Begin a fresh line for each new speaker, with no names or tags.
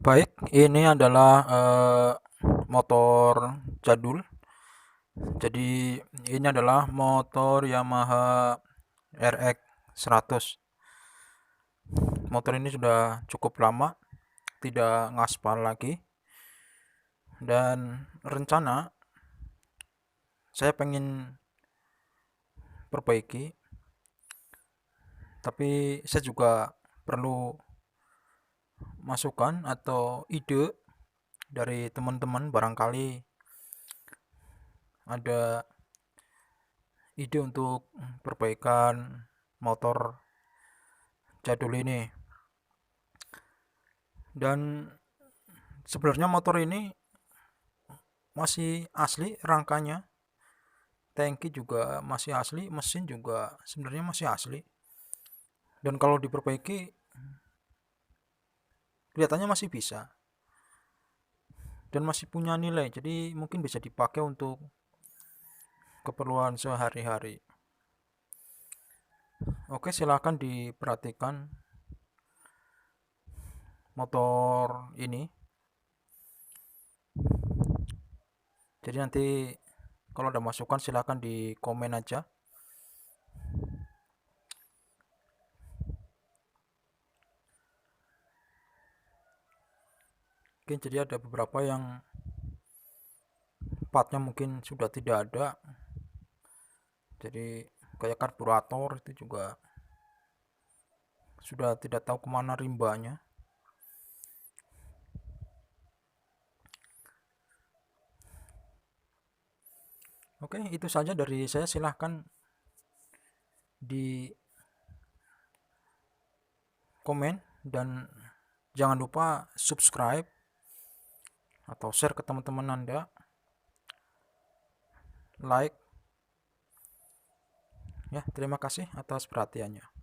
Baik, ini adalah motor jadul. Jadi ini adalah motor Yamaha RX 100. Motor ini sudah cukup lama tidak ngaspal lagi, dan rencana saya pengen perbaiki, tapi saya juga perlu masukan atau ide dari teman-teman. Barangkali ada ide untuk perbaikan motor jadul ini. Dan sebenarnya motor ini masih asli rangkanya, tangki juga masih asli, mesin juga sebenarnya masih asli, dan kalau diperbaiki kelihatannya masih bisa dan masih punya nilai, jadi mungkin bisa dipakai untuk keperluan sehari-hari. Oke, silahkan diperhatikan motor ini. Jadi nanti kalau ada masukan silahkan di komen aja. Oke, jadi ada beberapa yang partnya mungkin sudah tidak ada, jadi kayak karburator itu juga sudah tidak tahu kemana rimbanya. Oke, itu saja dari saya. Silahkan di komen, dan jangan lupa subscribe atau share ke teman-teman Anda, like ya. Terima kasih atas perhatiannya.